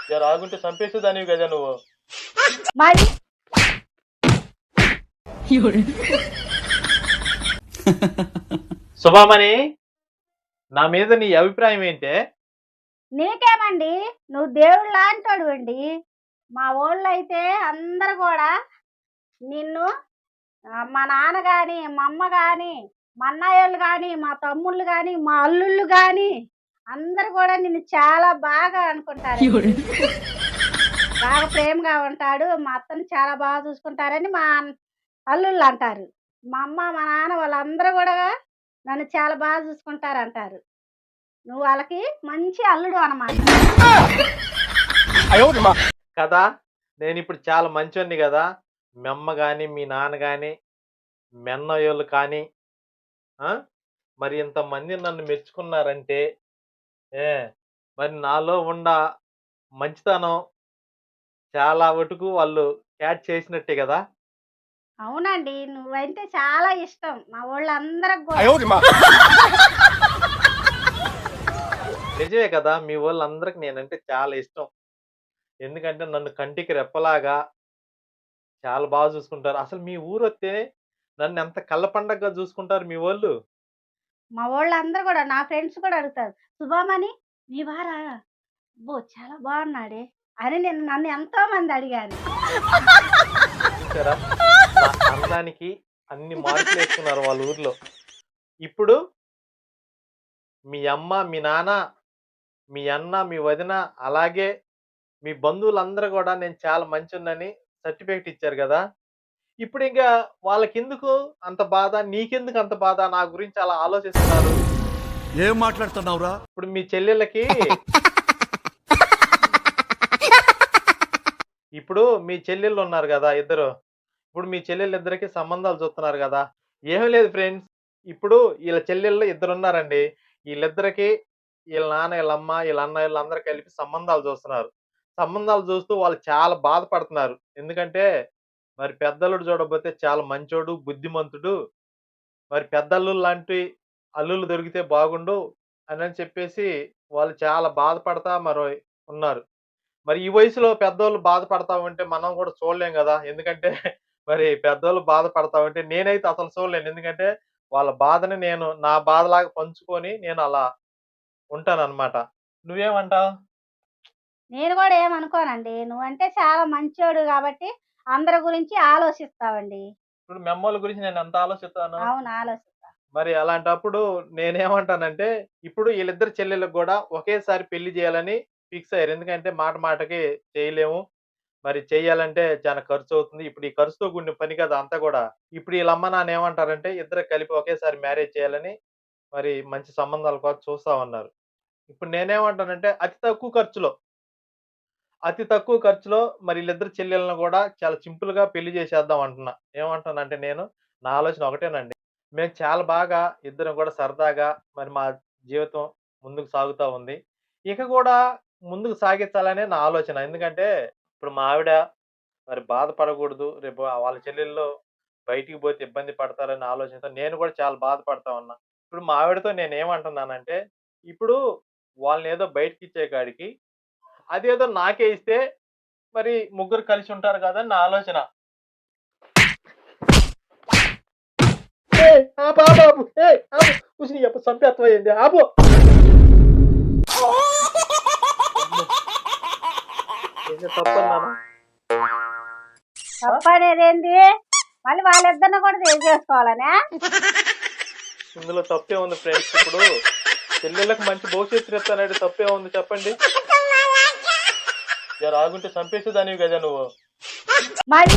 జర ఆగుంటే చంపేసేదానివి కదా నువ్వు. మరి శుభమని, నా మీద నీ అభిప్రాయం ఏంటే? నీకేమండి, నువ్వు దేవుడు లాంటోడు అండి. మా ఊళ్ళో అయితే అందరు కూడా నిన్ను మా నాన్న గాని, మా అమ్మ గాని, మా అన్నయ్యోళ్ళు గాని, మా తమ్ముళ్ళు గాని, మా అల్లుళ్ళు గాని అందరు కూడా నిన్ను చాలా బాగా అనుకుంటారు. బాగా ప్రేమగా ఉంటాడు. మా అత్తని చాలా బాగా చూసుకుంటారని మా అల్లుళ్ళు అంటారు. మా అమ్మ, మా నాన్న వాళ్ళందరూ కూడా నన్ను చాలా బాగా చూసుకుంటారంటారు. నువ్వు వాళ్ళకి మంచి అల్లుడు అనమాట. కదా, నేనిప్పుడు చాలా మంచోన్ని గదా! మీ అమ్మ గాని, మీ నాన్న గాని, మీ అన్నయ్యోళ్ళు కానీ, ఆ! మరి ఇంతమంది నన్ను మెచ్చుకున్నారంటే, ఏ మరి నాలో ఉన్న మంచితనం చాలా వటుకు వాళ్ళు క్యాచ్ చేసినట్టే గదా! అవునండి. నువ్వంటే చాలా ఇష్టం మా వోళ్ళందరికి గూడా. నిజమే కదా! మీ వోళ్ళందరికి నేనంటే చాలా ఇష్టం. ఎందుకంటే నన్ను కంటికి రెప్పలాగా చాలా బాగా చూసుకుంటారు. అసలు మీ ఊరొత్తే నన్నెంత కళ్ళ పండగగా చూసుకుంటారు మీ వోళ్ళు. మా వోళ్ళందరూ గూడా నా ఫ్రెండ్స్ కూడా అడుగుతారు. "శుభమని మీ వారా? అబ్బో! చాలా బాగున్నాడే" అని నన్ను ఎంతో మంది అడిగారు. చూసారా? నా అందానికి అన్ని మార్కులేసుకున్నారు వాళ్ళ ఊర్లో. ఇప్పుడు మీ అమ్మ, మీ నాన్న, మీ అన్న, మీ వదిన అలాగే మీ బంధువులందరూ గూడా నేను చాలా మంచోడినని సర్టిఫికేట్ ఇచ్చారు గదా! ఇప్పుడింక వాళ్ళకెందుకు అంత బాధ? నీకెందుకు అంత బాధ? నా గురించి అలా ఆలోచిస్తున్నారు. ఏం మాట్లాడుతున్నావురా? ఇప్పుడు మీ చెల్లెళ్ళకి ఇప్పుడు మీ చెల్లెళ్ళున్నారు గదా! ఇద్దరు. ఇప్పుడు మీ చెల్లెళ్ళిద్దరికి సంబంధాలు చూస్తున్నారు గదా! ఏమి లేదు ఫ్రెండ్స్. ఇప్పుడు ఈళ్ళ చెల్లెళ్ళు ఇద్దరున్నారండి. ఈళ్ళిద్దరికి ఈళ్ళ నాన్న, ఈళ్ళమ్మ, ఈళ్ళ అన్న ఈళ్ళందరూ కలిపి సంబంధాలు చూస్తున్నారు. సంబంధాలు చూస్తూ వాళ్ళు చాలా బాధపడుతున్నారు. ఎందుకంటే మరి పెద్దల్లుడు చూడకపోతే చాలా మంచోడు, బుద్ధిమంతుడు. మరి పెద్దల్లుడు లాంటి అల్లుళ్ళు దొరికితే బాగుండు అనని చెప్పేసి వాళ్ళు చాలా బాధపడతా ఉన్నారు. మరి ఈ వయసులో పెద్దోళ్ళు బాధపడతా ఉంటే మనం కూడా చూడలేం గదా! ఎందుకంటే మరి పెద్దోళ్ళు బాధపడతా ఉంటే నేనైతే అసలు చూడలేను. ఎందుకంటే వాళ్ళ బాధని నేను నా బాధలాగా పంచుకొని నేను అలా ఉంటానన్నమాట. నువ్వేమంటావు? నేను గూడా ఏమనుకోనండి. నువ్వంటే చాలా మంచోడు గాబట్టి అందరి గురించి ఆలోచిస్తావండి. ఇప్పుడు మీ అమ్మోళ్ళ గురించి నేను ఎంత ఆలోచిస్తాను. అవును. ఆలోచిస్తా. మరి అలాంటప్పుడు నేనేమంటానంటే, ఇప్పుడు ఈళ్ళిద్దరు చెల్లెళ్ళకి గూడా ఒకేసారి పెళ్లి జేయాలని ఫిక్స్ అయ్యారు. ఎందుకంటే మాట మాటకి చేయలేము. మరి చెయ్యాలంటే చానా ఖర్చవుతుంది. ఇప్పుడు ఈ ఖర్చుతో కూడిన పని కదా అంతా గూడా. ఇప్పుడు ఈళ్ళ అమ్మ, నాన్న ఏమంటారంటే ఇద్దరికి కలిపి ఒకేసారి మ్యారేజ్ చేయాలని మరి మంచి సంబంధాల కోసం చూస్తా ఉన్నారు. ఇప్పుడు నేనేమంటానంటే అతి తక్కువ ఖర్చులో మరి ఈళ్ళిద్దరు చెల్లెళ్ళని గూడా చాలా సింపుల్‌గా పెళ్లి చేసేద్దాం అంటున్నా. ఏమంటానంటే నేను, నా ఆలోచన ఒకటేనండి. మేము చాలా బాగా ఇద్దరం గూడా సరదాగా మరి మా జీవితం ముందుకు సాగుతా ఉంది. ఇక గూడా ముందుకు సాగించాలనే నా ఆలోచన. ఎందుకంటే ఇప్పుడు మా ఆవిడ మరి బాధపడకూడదు. రేపు వాళ్ళ చెల్లెళ్ళు బయటికి పోతే ఇబ్బంది పడతారనే ఆలోచనతో నేను గూడా చాలా బాధపడతా ఉన్నా. ఇప్పుడు మా ఆవిడతో నేనేమంటున్నానంటే, ఇప్పుడు వాళ్ళనేదో బయటికిచ్చే కాడికి అదేదో నాకే ఇస్తే మరి ముగ్గురు కలిసి ఉంటారు గదా! అని నా ఆలోచన. ఏయ్! ఆపు ఆపు ఆపు. ఏయ్! ఆపు. ఉసి నీ యబ్బ చంపేత్తవా ఏంది? ఆపు. ఏంది తప్పన్నానా? తప్పనేదేంది? మళ్ళీ వాళ్ళిద్దరిని కూడా చేసుకోవాలనా? ఇందులో తప్పే ఉంది ఫ్రెండ్స్. ఇప్పుడు చెల్లెళ్ళకి మంచి భవిష్యత్తునిస్తానంటే తప్పే ఉంది చెప్పండి. జర ఆగుంటే చంపేసేదానివి గదా నువ్వు. మరి